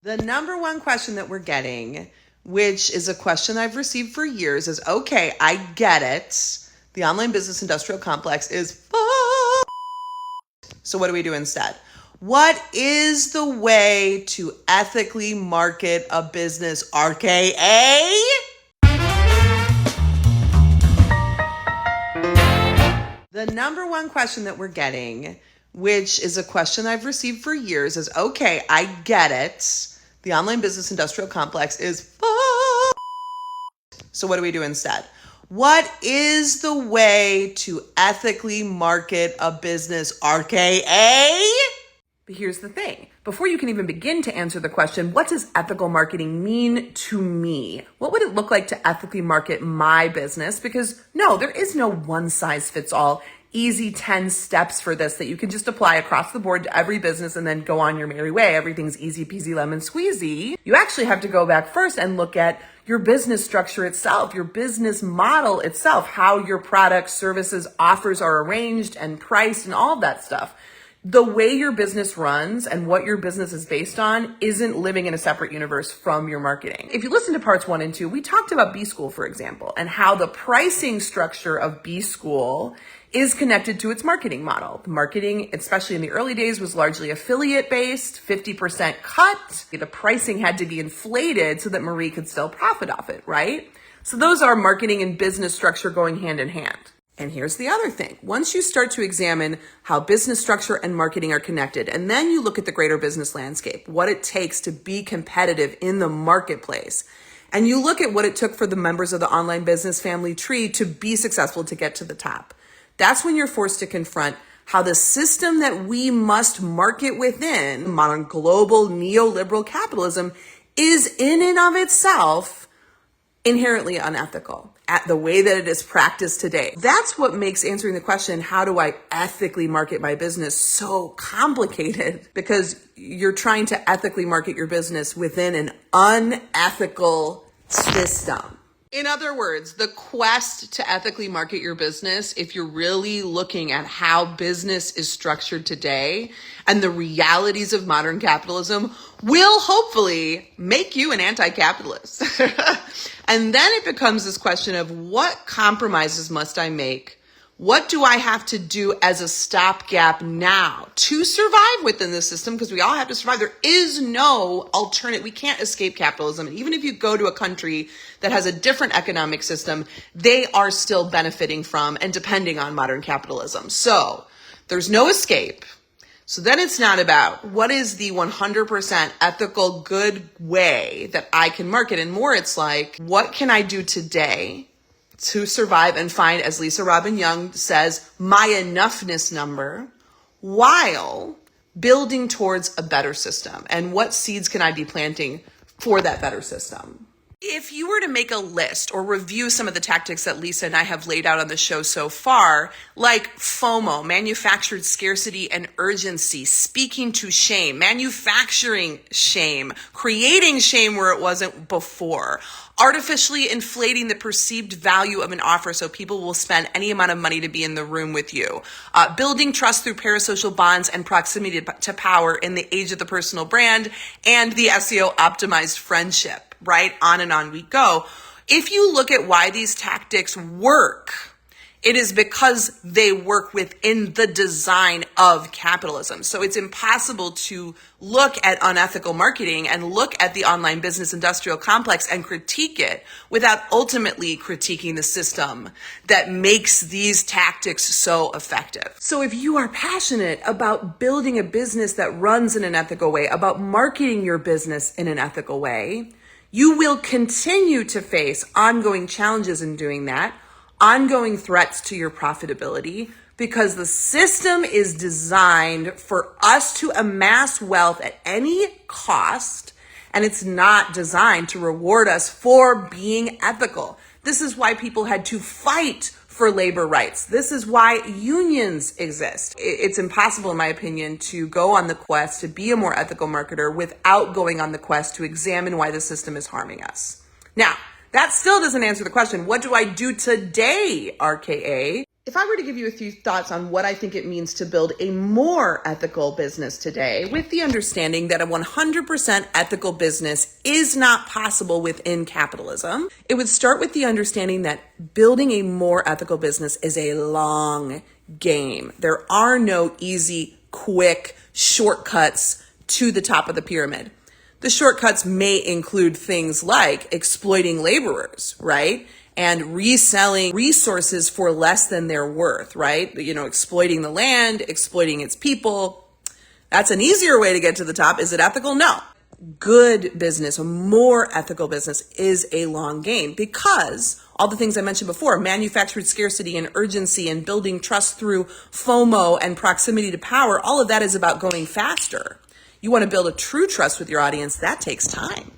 The number one question that we're getting, which is a question I've received for years, is okay, I get it. The online business industrial complex is so what do we do instead? What is the way to ethically market a business, RKA? The number one question that we're getting, which is a question I've received for years, is okay, I get it. The online business industrial complex is so what do we do instead? What is the way to ethically market a business, RKA? But here's the thing. Before you can even begin to answer the question, what does ethical marketing mean to me? What would it look like to ethically market my business? Because no, there is no one size fits all easy 10 steps for this that you can just apply across the board to every business and then go on your merry way. Everything's easy peasy lemon squeezy. You actually have to go back first and look at your business structure itself, your business model itself, how your products, services, offers are arranged and priced and all of that stuff. The way your business runs and what your business is based on isn't living in a separate universe from your marketing. If you listen to parts 1 and 2, we talked about B School, for example, and how the pricing structure of B School is connected to its marketing model. The marketing, especially in the early days, was largely affiliate based, 50% cut. The pricing had to be inflated so that Marie could still profit off it, right? So those are marketing and business structure going hand in hand. And here's the other thing. Once you start to examine how business structure and marketing are connected, and then you look at the greater business landscape, what it takes to be competitive in the marketplace, and you look at what it took for the members of the online business family tree to be successful to get to the top, that's when you're forced to confront how the system that we must market within, modern global neoliberal capitalism, is in and of itself inherently unethical at the way that it is practiced today. That's what makes answering the question, how do I ethically market my business, so complicated, because you're trying to ethically market your business within an unethical system. In other words, the quest to ethically market your business, if you're really looking at how business is structured today and the realities of modern capitalism, will hopefully make you an anti-capitalist. And then it becomes this question of what compromises must I make? What do I have to do as a stopgap now to survive within the system? Because we all have to survive. There is no alternative. We can't escape capitalism. And even if you go to a country that has a different economic system, they are still benefiting from and depending on modern capitalism. So there's no escape. So then it's not about what is the 100% ethical good way that I can market, and more it's like, what can I do today to survive and find, as Lisa Robin Young says, my enoughness number, while building towards a better system? And what seeds can I be planting for that better system? If you were to make a list or review some of the tactics that Lisa and I have laid out on the show so far, like FOMO, manufactured scarcity and urgency, speaking to shame, manufacturing shame, creating shame where it wasn't before, artificially inflating the perceived value of an offer so people will spend any amount of money to be in the room with you, building trust through parasocial bonds and proximity to power in the age of the personal brand, and the SEO optimized friendship, right? On and on we go. If you look at why these tactics work, it is because they work within the design of capitalism. So it's impossible to look at unethical marketing and look at the online business industrial complex and critique it without ultimately critiquing the system that makes these tactics so effective. So if you are passionate about building a business that runs in an ethical way, about marketing your business in an ethical way, you will continue to face ongoing challenges in doing that, ongoing threats to your profitability, because the system is designed for us to amass wealth at any cost, and it's not designed to reward us for being ethical. This is why people had to fight for labor rights. This is why unions exist. It's impossible, in my opinion, to go on the quest to be a more ethical marketer without going on the quest to examine why the system is harming us. Now, that still doesn't answer the question, what do I do today, RKA? If I were to give you a few thoughts on what I think it means to build a more ethical business today, with the understanding that a 100% ethical business is not possible within capitalism, it would start with the understanding that building a more ethical business is a long game. There are no easy, quick shortcuts to the top of the pyramid. The shortcuts may include things like exploiting laborers, right? And reselling resources for less than they're worth, right? Exploiting the land, exploiting its people. That's an easier way to get to the top. Is it ethical? No. Good business, a more ethical business, is a long game because all the things I mentioned before, manufactured scarcity and urgency and building trust through FOMO and proximity to power, all of that is about going faster. You want to build a true trust with your audience. That takes time.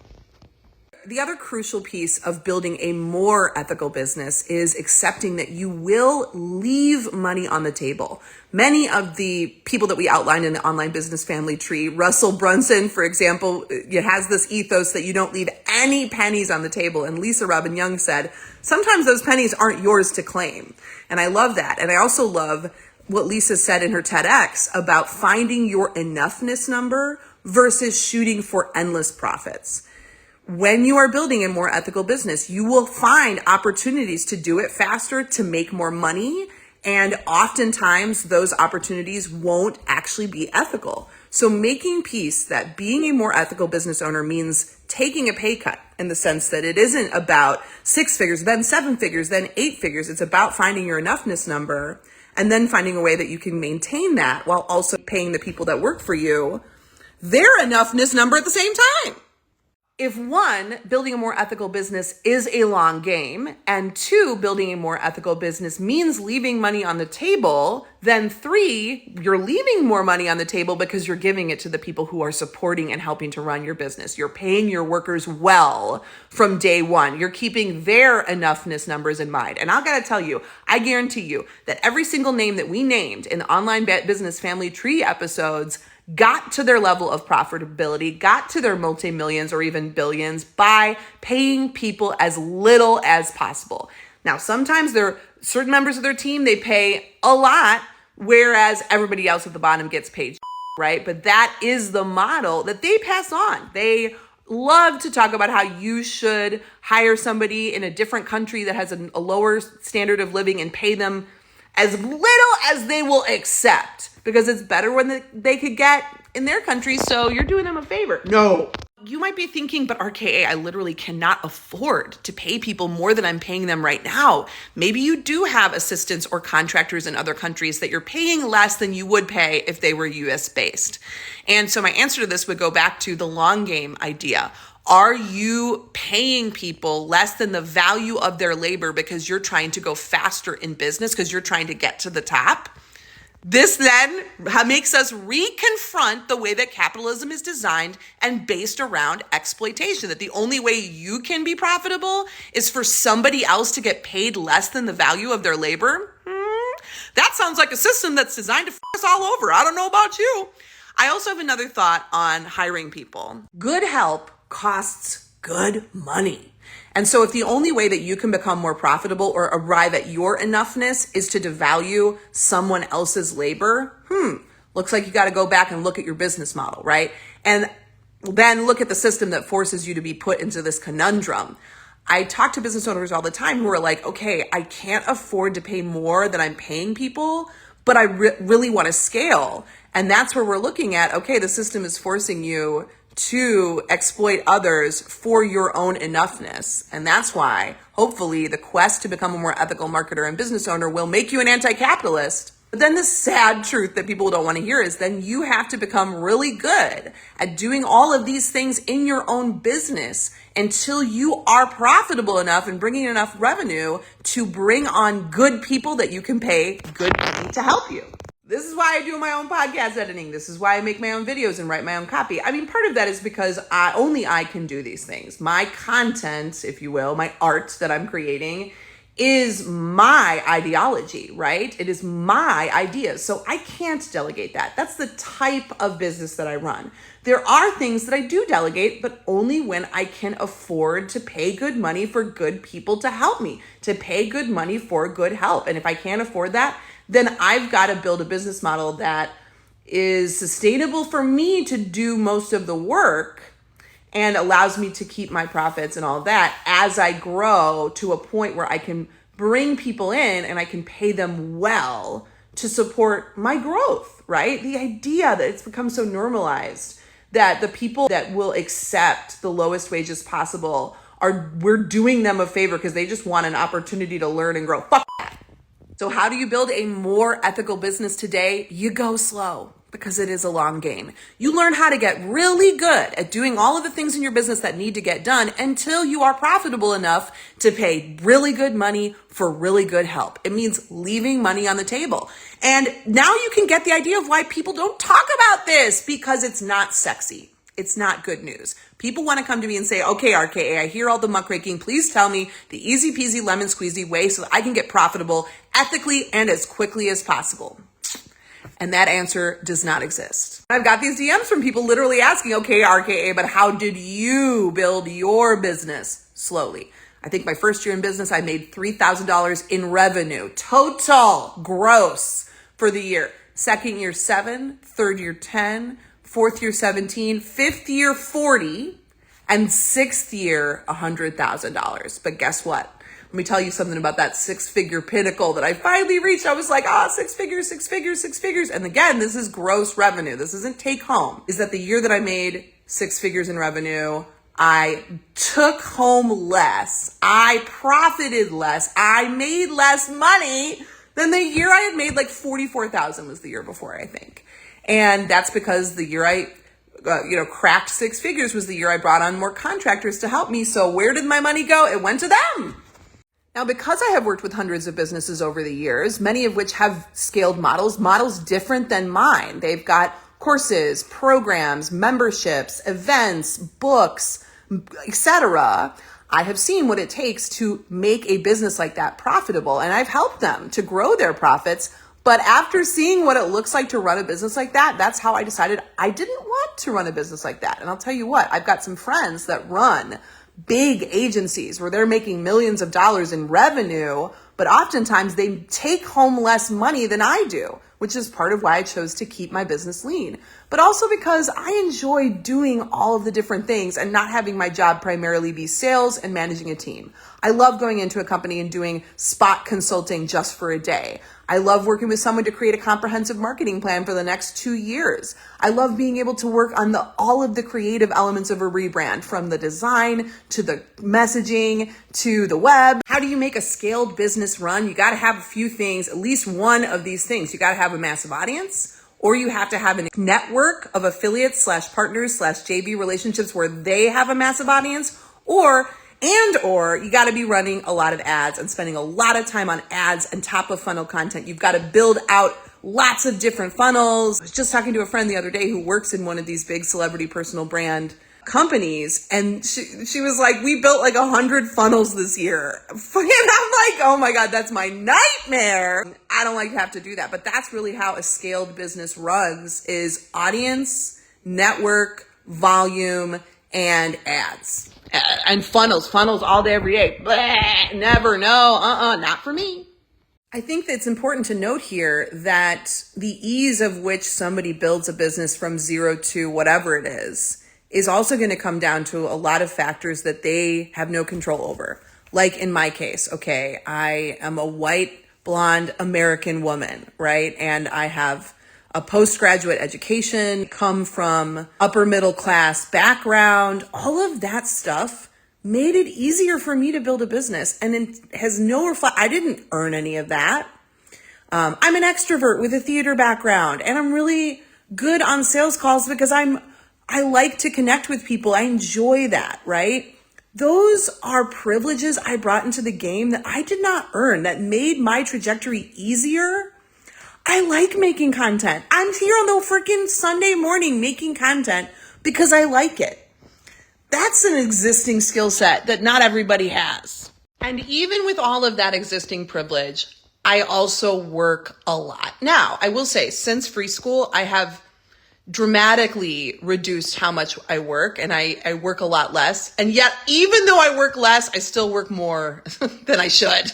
The other crucial piece of building a more ethical business is accepting that you will leave money on the table. Many of the people that we outlined in the online business family tree, Russell Brunson, for example, has this ethos that you don't leave any pennies on the table. And Lisa Robin Young said, sometimes those pennies aren't yours to claim. And I love that. And I also love what Lisa said in her TEDx about finding your enoughness number versus shooting for endless profits. When you are building a more ethical business, you will find opportunities to do it faster, to make more money. And oftentimes those opportunities won't actually be ethical. So making peace that being a more ethical business owner means taking a pay cut in the sense that it isn't about 6 figures, then 7 figures, then 8 figures. It's about finding your enoughness number and then finding a way that you can maintain that while also paying the people that work for you their enoughness number at the same time. If one, building a more ethical business is a long game, and 2, building a more ethical business means leaving money on the table, then 3, you're leaving more money on the table because you're giving it to the people who are supporting and helping to run your business. You're paying your workers well from day one. You're keeping their enoughness numbers in mind. And I gotta tell you, I guarantee you that every single name that we named in the online business family tree episodes got to their level of profitability, got to their multi-millions or even billions by paying people as little as possible. Now, sometimes there are certain members of their team, they pay a lot, whereas everybody else at the bottom gets paid, right? But that is the model that they pass on. They love to talk about how you should hire somebody in a different country that has a lower standard of living and pay them as little as they will accept, because it's better when they could get in their country, so you're doing them a favor. No. You might be thinking, but RKA, I literally cannot afford to pay people more than I'm paying them right now. Maybe you do have assistants or contractors in other countries that you're paying less than you would pay if they were US based. And so my answer to this would go back to the long game idea. Are you paying people less than the value of their labor because you're trying to go faster in business, because you're trying to get to the top? This then makes us reconfront the way that capitalism is designed and based around exploitation, that the only way you can be profitable is for somebody else to get paid less than the value of their labor. That sounds like a system that's designed to f us all over. I don't know about you. I also have another thought on hiring people. Good help costs good money. And so if the only way that you can become more profitable or arrive at your enoughness is to devalue someone else's labor, looks like you got to go back and look at your business model, right? And then look at the system that forces you to be put into this conundrum. I talk to business owners all the time who are like, okay, I can't afford to pay more than I'm paying people, but I really want to scale. And that's where we're looking at, okay, the system is forcing you to exploit others for your own enoughness. And that's why, hopefully, the quest to become a more ethical marketer and business owner will make you an anti-capitalist. But then the sad truth that people don't want to hear is then you have to become really good at doing all of these things in your own business until you are profitable enough and bringing enough revenue to bring on good people that you can pay good money to help you. This is why I do my own podcast editing. This is why I make my own videos and write my own copy. I mean, part of that is because only I can do these things. My content, if you will, my art that I'm creating is my ideology, right? It is my ideas. So I can't delegate that. That's the type of business that I run. There are things that I do delegate, but only when I can afford to pay good money for good people to help me, to pay good money for good help. And if I can't afford that, then I've got to build a business model that is sustainable for me to do most of the work and allows me to keep my profits and all of that as I grow to a point where I can bring people in and I can pay them well to support my growth, right? The idea that it's become so normalized that the people that will accept the lowest wages possible we're doing them a favor because they just want an opportunity to learn and grow. Fuck that. So how do you build a more ethical business today? You go slow, because it is a long game. You learn how to get really good at doing all of the things in your business that need to get done until you are profitable enough to pay really good money for really good help. It means leaving money on the table. And now you can get the idea of why people don't talk about this, because it's not sexy. It's not good news. People want to come to me and say, okay, RKA, I hear all the muckraking. Please tell me the easy peasy lemon squeezy way so that I can get profitable ethically and as quickly as possible. And that answer does not exist. I've got these DMs from people literally asking, okay, RKA, but how did you build your business slowly? I think my first year in business, I made $3,000 in revenue, total gross for the year. Second year, 7, third year, 10, fourth year, 17, fifth year, 40, and sixth year, $100,000. But guess what? Let me tell you something about that 6-figure pinnacle that I finally reached. I was like, 6 figures, 6 figures, 6 figures. And again, this is gross revenue. This isn't take home. Is that the year that I made 6 figures in revenue, I took home less. I profited less. I made less money than the year I had made like 44,000 was the year before, I think. And that's because the year I cracked 6 figures was the year I brought on more contractors to help me. So where did my money go? It went to them. Now, because I have worked with hundreds of businesses over the years, many of which have scaled models different than mine. They've got courses, programs, memberships, events, books, etc. I have seen what it takes to make a business like that profitable, and I've helped them to grow their profits. But after seeing what it looks like to run a business like that, that's how I decided I didn't want to run a business like that. And I'll tell you what, I've got some friends that run big agencies where they're making millions of dollars in revenue, but oftentimes they take home less money than I do, which is part of why I chose to keep my business lean. But also because I enjoy doing all of the different things and not having my job primarily be sales and managing a team. I love going into a company and doing spot consulting just for a day. I love working with someone to create a comprehensive marketing plan for the next 2 years. I love being able to work on all of the creative elements of a rebrand, from the design to the messaging to the web. How do you make a scaled business run? You got to have a few things, at least one of these things. You got to have a massive audience, or you have to have a network of affiliates / partners / JV relationships where they have a massive audience, or you got to be running a lot of ads and spending a lot of time on ads and top of funnel content. You've got to build out lots of different funnels. I was just talking to a friend the other day who works in one of these big celebrity personal brand companies, and she was like, we built like 100 funnels this year. And I'm like, oh my God, that's my nightmare. I don't like to have to do that, but that's really how a scaled business runs: is audience, network, volume, and ads. And funnels all day, every day. Blah, never, no, not for me. I think that it's important to note here that the ease of which somebody builds a business from zero to whatever it is also going to come down to a lot of factors that they have no control over. Like in my case, okay, I am a white, blonde American woman, right? And I have a postgraduate education, come from upper middle class background. All of that stuff made it easier for me to build a business, and it has no reflect. I didn't earn any of that. I'm an extrovert with a theater background, and I'm really good on sales calls because I like to connect with people. I enjoy that, right? Those are privileges I brought into the game that I did not earn, that made my trajectory easier. I like making content. I'm here on the freaking Sunday morning making content because I like it. That's an existing skill set that not everybody has. And even with all of that existing privilege, I also work a lot. Now, I will say, since free school, I have dramatically reduced how much I work, and I work a lot less. And yet, even though I work less, I still work more than I should.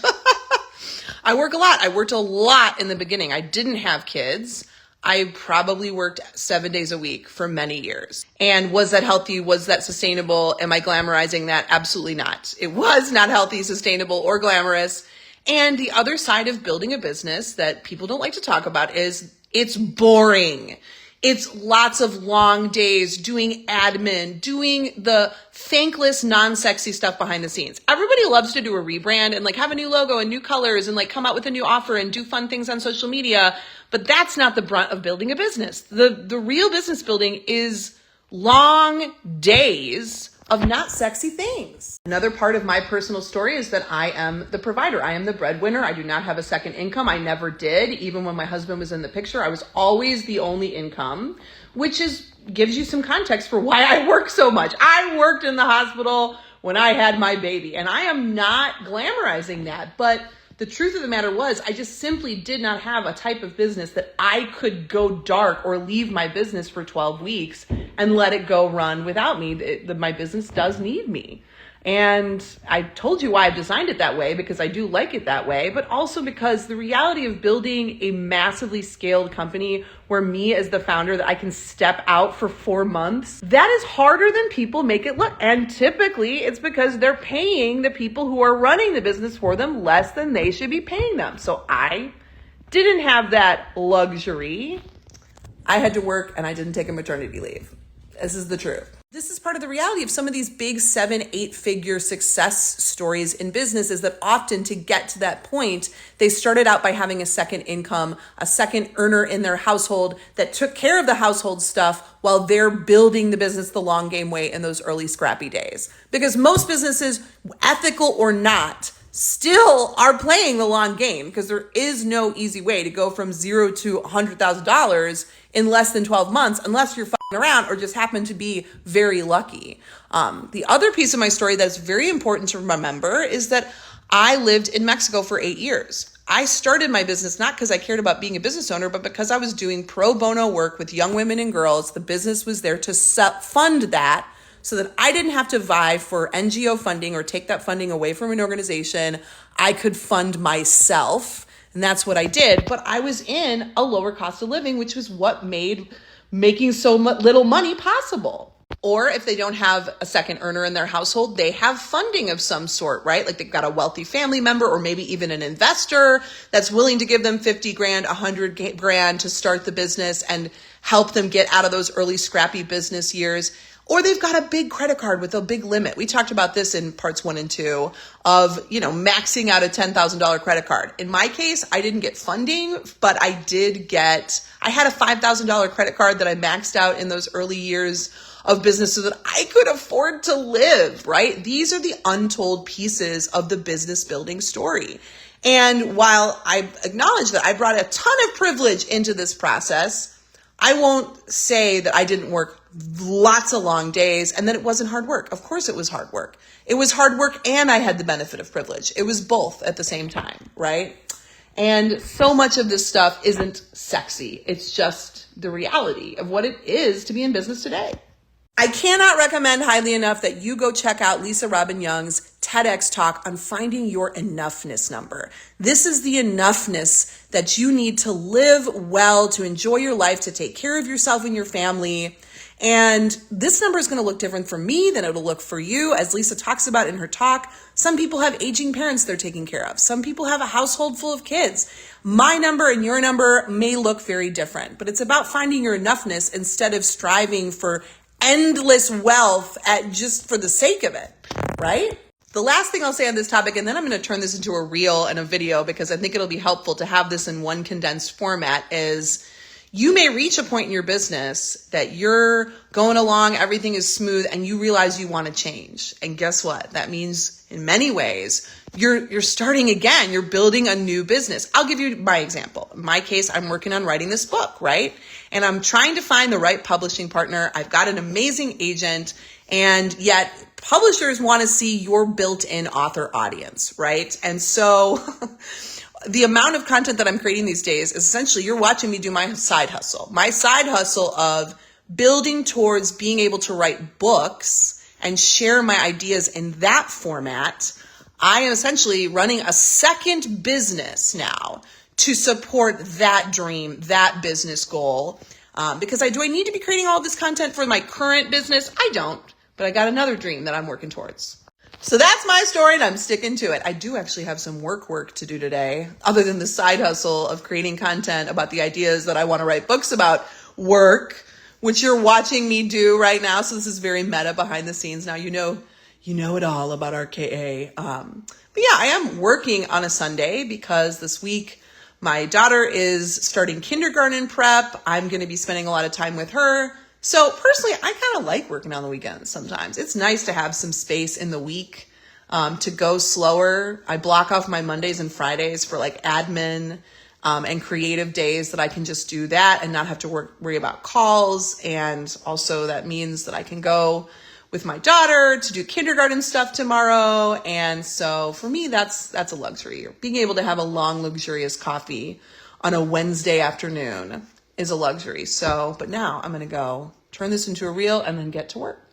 I work a lot. I worked a lot in the beginning. I didn't have kids. I probably worked 7 days a week for many years. And was that healthy? Was that sustainable? Am I glamorizing that? Absolutely not. It was not healthy, sustainable, or glamorous. And the other side of building a business that people don't like to talk about is it's boring. It's lots of long days doing admin, doing the thankless, non-sexy stuff behind the scenes. Everybody loves to do a rebrand and like have a new logo and new colors and like come out with a new offer and do fun things on social media. But that's not the brunt of building a business. The real business building is long days of not sexy things. Another part of my personal story is that I am the provider. I am the breadwinner. I do not have a second income. I never did. Even when my husband was in the picture, I was always the only income, which gives you some context for why I work so much. I worked in the hospital when I had my baby, and I am not glamorizing that, but the truth of the matter was I just simply did not have a type of business that I could go dark or leave my business for 12 weeks and let it go run without me. My business does need me. And I told you why I've designed it that way, because I do like it that way, but also because the reality of building a massively scaled company where me as the founder, that I can step out for 4 months, that is harder than people make it look. And typically it's because they're paying the people who are running the business for them less than they should be paying them. So I didn't have that luxury. I had to work and I didn't take a maternity leave. This is the truth. This is part of the reality of some of these big 7-8 figure success stories in business, is that often to get to that point, they started out by having a second income, a second earner in their household that took care of the household stuff while they're building the business the long game way in those early scrappy days. Because most businesses, ethical or not, still are playing the long game, because there is no easy way to go from $0 to $100,000 in less than 12 months, unless you're fucking around or just happen to be very lucky. The other piece of my story that's very important to remember is that I lived in Mexico for 8 years. I started my business not because I cared about being a business owner, but because I was doing pro bono work with young women and girls. The business was there to fund that, so that I didn't have to vie for NGO funding or take that funding away from an organization. I could fund myself, and that's what I did. But I was in a lower cost of living, which was what made making so little money possible. Or if they don't have a second earner in their household, they have funding of some sort, right? Like they've got a wealthy family member or maybe even an investor that's willing to give them 50 grand, 100 grand to start the business and help them get out of those early scrappy business years. Or they've got a big credit card with a big limit. We talked about this in parts 1 and 2 of, maxing out a $10,000 credit card. In my case, I didn't get funding, but I had a $5,000 credit card that I maxed out in those early years of business so that I could afford to live, right? These are the untold pieces of the business building story. And while I acknowledge that I brought a ton of privilege into this process, I won't say that I didn't work lots of long days and that it wasn't hard work. Of course it was hard work. It was hard work and I had the benefit of privilege. It was both at the same time, right? And so much of this stuff isn't sexy. It's just the reality of what it is to be in business today. I cannot recommend highly enough that you go check out Lisa Robin Young's TEDx talk on finding your enoughness number. This is the enoughness that you need to live well, to enjoy your life, to take care of yourself and your family. And this number is going to look different for me than it'll look for you. As Lisa talks about in her talk, some people have aging parents they're taking care of. Some people have a household full of kids. My number and your number may look very different, but it's about finding your enoughness instead of striving for endless wealth just for the sake of it, right? The last thing I'll say on this topic, and then I'm going to turn this into a reel and a video because I think it'll be helpful to have this in one condensed format, is you may reach a point in your business that you're going along, everything is smooth, and you realize you want to change. And guess what? That means in many ways, you're starting again. You're building a new business. I'll give you my example. In my case, I'm working on writing this book, right? And I'm trying to find the right publishing partner. I've got an amazing agent, and yet Publishers want to see your built-in author audience, right? And so the amount of content that I'm creating these days is essentially you're watching me do my side hustle of building towards being able to write books and share my ideas in that format. I am essentially running a second business now to support that dream, that business goal. Because do I need to be creating all this content for my current business? I don't, but I got another dream that I'm working towards. So that's my story and I'm sticking to it. I do actually have some work to do today, other than the side hustle of creating content about the ideas that I want to write books about work, which you're watching me do right now. So this is very meta behind the scenes. Now, you know it all about RKA. But yeah, I am working on a Sunday because this week my daughter is starting kindergarten prep. I'm going to be spending a lot of time with her. So personally, I kind of like working on the weekends sometimes. It's nice to have some space in the week to go slower. I block off my Mondays and Fridays for like admin and creative days that I can just do that and not have to worry about calls. And also that means that I can go with my daughter to do kindergarten stuff tomorrow. And so for me, that's a luxury. Being able to have a long, luxurious coffee on a Wednesday afternoon is a luxury. So, but now I'm going to go turn this into a reel and then get to work.